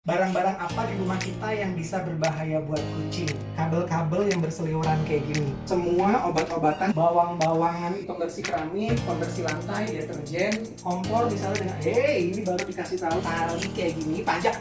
Barang-barang apa di rumah kita yang bisa berbahaya buat kucing? Kabel-kabel yang berseliweran kayak gini. Semua obat-obatan, bawang-bawangan, pembersih keramik, pembersih lantai, deterjen, kompor misalnya dengan, hey, ini baru dikasih tahu tali kayak gini, pajak.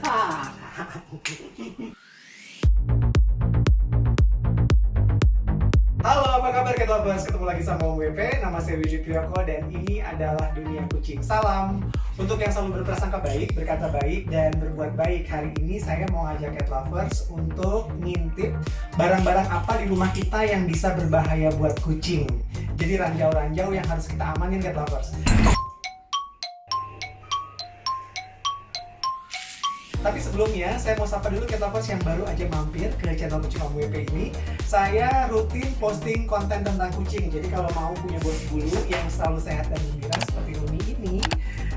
Halo, apa kabar Cat Lovers? Ketemu lagi sama Om WP, nama saya Wiji Priyoko dan ini adalah Dunia Kucing. Salam untuk yang selalu berprasangka baik, berkata baik, dan berbuat baik. Hari ini saya mau ngajak Cat Lovers untuk ngintip barang-barang apa di rumah kita yang bisa berbahaya buat kucing. Jadi ranjau-ranjau yang harus kita amanin Cat Lovers. Tapi sebelumnya, saya mau sapa dulu Cat Lovers yang baru aja mampir ke channel Kucing Om WP ini. Saya rutin posting konten tentang kucing. Jadi kalau mau punya bos bulu yang selalu sehat dan gembira seperti Rumi ini,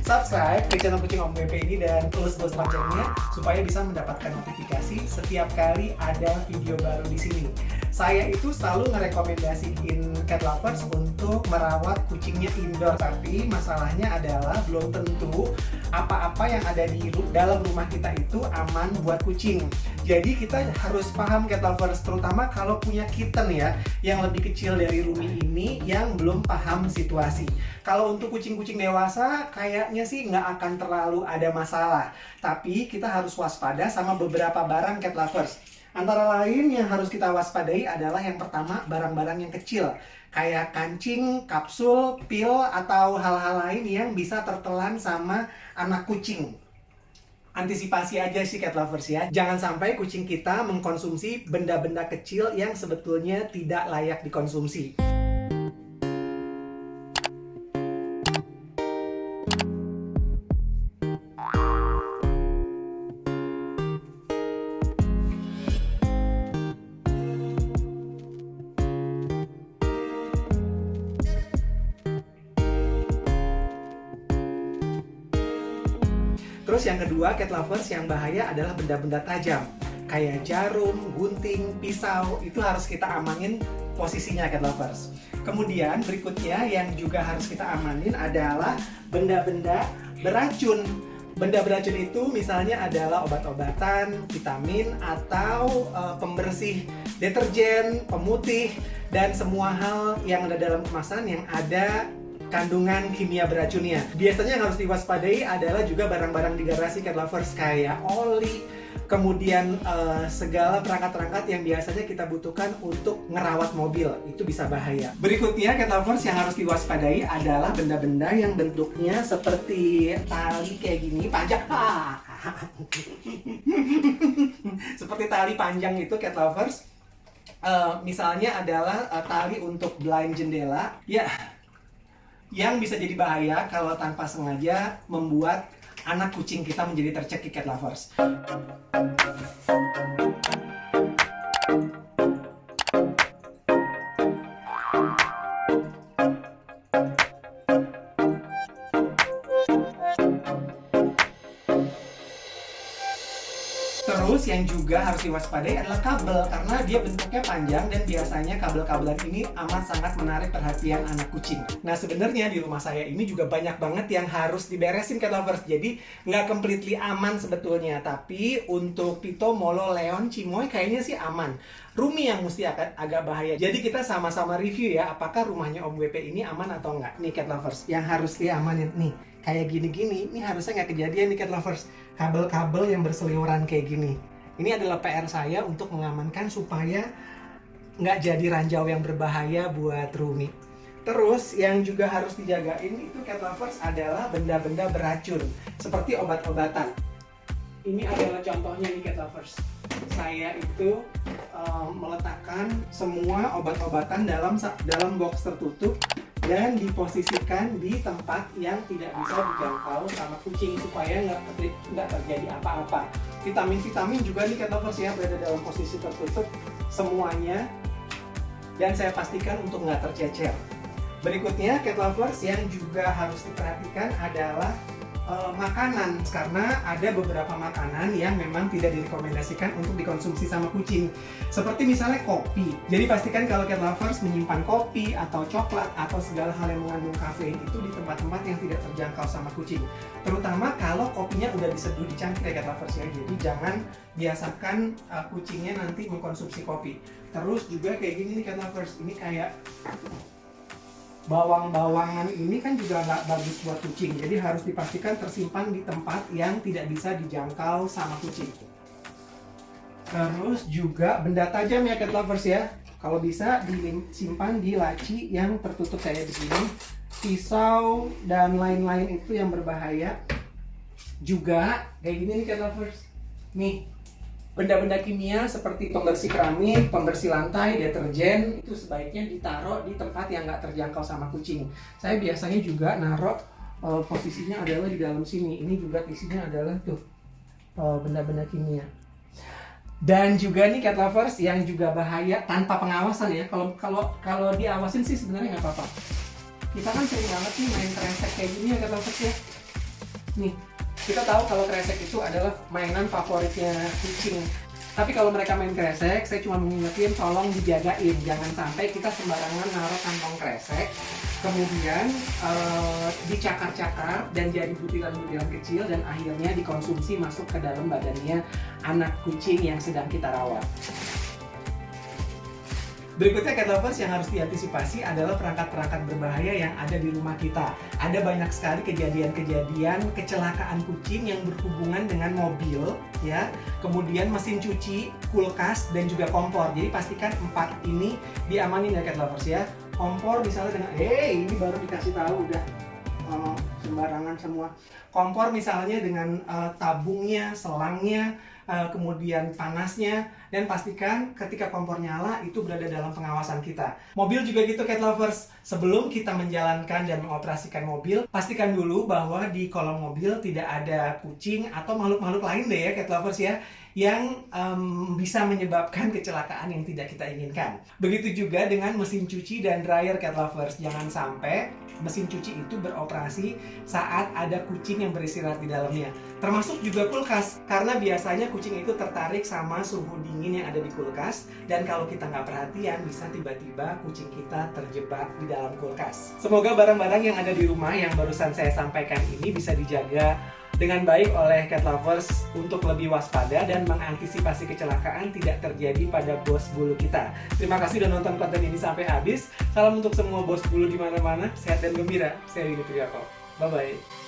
subscribe ke channel Kucing Om WP ini dan tulis loncengnya supaya bisa mendapatkan notifikasi setiap kali ada video baru di sini. Saya itu selalu ngerekomendasiin Cat Lovers untuk merawat kucingnya indoor, tapi masalahnya adalah belum tentu apa-apa yang ada di dalam rumah kita itu aman buat kucing. Jadi kita harus paham Cat Lovers, terutama kalau punya kitten ya, yang lebih kecil dari Rumi ini yang belum paham situasi. Kalau untuk kucing-kucing dewasa kayaknya sih nggak akan terlalu ada masalah, tapi kita harus waspada sama beberapa barang Cat Lovers. Antara lain yang harus kita waspadai adalah yang pertama barang-barang yang kecil kayak kancing, kapsul, pil, atau hal-hal lain yang bisa tertelan sama anak kucing. Antisipasi aja sih Cat Lovers ya. Jangan sampai kucing kita mengkonsumsi benda-benda kecil yang sebetulnya tidak layak dikonsumsi. Terus yang kedua, Cat Lovers, yang bahaya adalah benda-benda tajam kayak jarum, gunting, pisau. Itu harus kita amanin posisinya Cat Lovers. Kemudian berikutnya yang juga harus kita amanin adalah benda-benda beracun. Benda beracun itu misalnya adalah obat-obatan, vitamin, atau pembersih deterjen, pemutih, dan semua hal yang ada dalam kemasan yang ada kandungan kimia beracunnya. Biasanya yang harus diwaspadai adalah juga barang-barang di garasi Cat Lovers kayak oli, kemudian segala perangkat-perangkat yang biasanya kita butuhkan untuk ngerawat mobil. Itu bisa bahaya. Berikutnya Cat Lovers yang harus diwaspadai adalah benda-benda yang bentuknya seperti tali kayak gini, pajak. Seperti tali panjang itu Cat Lovers. Misalnya adalah tali untuk blind jendela. Ya, yang bisa jadi bahaya kalau tanpa sengaja membuat anak kucing kita menjadi tercekik Cat Lovers. Terus yang juga harus diwaspadai adalah kabel, karena dia bentuknya panjang dan biasanya kabel-kabelan ini amat sangat menarik perhatian anak kucing. Nah sebenarnya di rumah saya ini juga banyak banget yang harus diberesin Cat Lovers, jadi nggak completely aman sebetulnya. Tapi untuk Pito, Molo, Leon, Cimoy kayaknya sih aman. Rumi yang mesti agak bahaya. Jadi kita sama-sama review ya, apakah rumahnya Om WP ini aman atau nggak. Nih Cat Lovers, yang harus diamanin nih kayak gini-gini, ini harusnya nggak kejadian nih Cat Lovers. Kabel-kabel yang berseliweran kayak gini. Ini adalah PR saya untuk mengamankan supaya nggak jadi ranjau yang berbahaya buat Rumi. Terus yang juga harus dijagain itu Cat Lovers adalah benda-benda beracun seperti obat-obatan. Ini adalah contohnya nih Cat Lovers. Saya itu meletakkan semua obat-obatan dalam box tertutup dan diposisikan di tempat yang tidak bisa dijangkau sama kucing supaya nggak terjadi apa-apa. Vitamin-vitamin juga nih Cat Lovers ya berada dalam posisi tertutup semuanya, dan saya pastikan untuk nggak tercecer. Berikutnya Cat Lovers yang juga harus diperhatikan adalah makanan, karena ada beberapa makanan yang memang tidak direkomendasikan untuk dikonsumsi sama kucing, seperti misalnya kopi. Jadi pastikan kalau cat lovers menyimpan kopi atau coklat atau segala hal yang mengandung kafein itu di tempat-tempat yang tidak terjangkau sama kucing, terutama kalau kopinya udah diseduh di cangkir ya cat lovers ya. Jadi jangan biasakan kucingnya nanti mengkonsumsi kopi. Terus juga kayak gini nih cat lovers, ini kayak bawang-bawangan ini kan juga nggak bagus buat kucing, jadi harus dipastikan tersimpan di tempat yang tidak bisa dijangkau sama kucing. Terus juga benda tajam ya cat lovers ya, kalau bisa disimpan di laci yang tertutup kayak begini. Pisau dan lain-lain itu yang berbahaya. Juga kayak gini nih cat lovers, nih benda-benda kimia seperti pembersih keramik, pembersih lantai, deterjen itu sebaiknya ditaruh di tempat yang nggak terjangkau sama kucing. Saya biasanya juga naruh posisinya adalah di dalam sini. Ini juga isinya adalah tuh benda-benda kimia. Dan juga nih cat lovers yang juga bahaya tanpa pengawasan ya. Kalau diawasin sih sebenarnya nggak apa-apa. Kita kan sering banget nih main kresek kayak gini ya cat lovers ya. Nih, kita tahu kalau kresek itu adalah mainan favoritnya kucing. Tapi kalau mereka main kresek, saya cuma mengingetin tolong dijagain. Jangan sampai kita sembarangan naruh kantong kresek, kemudian dicakar-cakar dan jadi butiran-butiran kecil dan akhirnya dikonsumsi masuk ke dalam badannya anak kucing yang sedang kita rawat. Berikutnya cat lovers yang harus diantisipasi adalah perangkat-perangkat berbahaya yang ada di rumah kita. Ada banyak sekali kejadian-kejadian kecelakaan kucing yang berhubungan dengan mobil, ya, kemudian mesin cuci, kulkas, dan juga kompor. Jadi pastikan 4 ini diamanin ya cat lovers ya. Kompor misalnya dengan, ini baru dikasih tahu udah sembarangan semua. Kompor misalnya dengan tabungnya, selangnya, kemudian panasnya, dan pastikan ketika kompor nyala itu berada dalam pengawasan kita. Mobil juga gitu cat lovers, sebelum kita menjalankan dan mengoperasikan mobil, pastikan dulu bahwa di kolong mobil tidak ada kucing atau makhluk-makhluk lain deh ya cat lovers ya, yang bisa menyebabkan kecelakaan yang tidak kita inginkan. Begitu juga dengan mesin cuci dan dryer cat lovers, jangan sampai mesin cuci itu beroperasi saat ada kucing yang beristirahat di dalamnya. Termasuk juga kulkas, karena biasanya kucing itu tertarik sama suhu dingin yang ada di kulkas, dan kalau kita nggak perhatian bisa tiba-tiba kucing kita terjebak di dalam kulkas. Semoga barang-barang yang ada di rumah yang barusan saya sampaikan ini bisa dijaga dengan baik oleh cat lovers untuk lebih waspada dan mengantisipasi kecelakaan tidak terjadi pada bos bulu kita. Terima kasih sudah nonton konten ini sampai habis. Salam untuk semua bos bulu di mana-mana, sehat dan gembira. Saya Winnie Priyako. Bye-bye.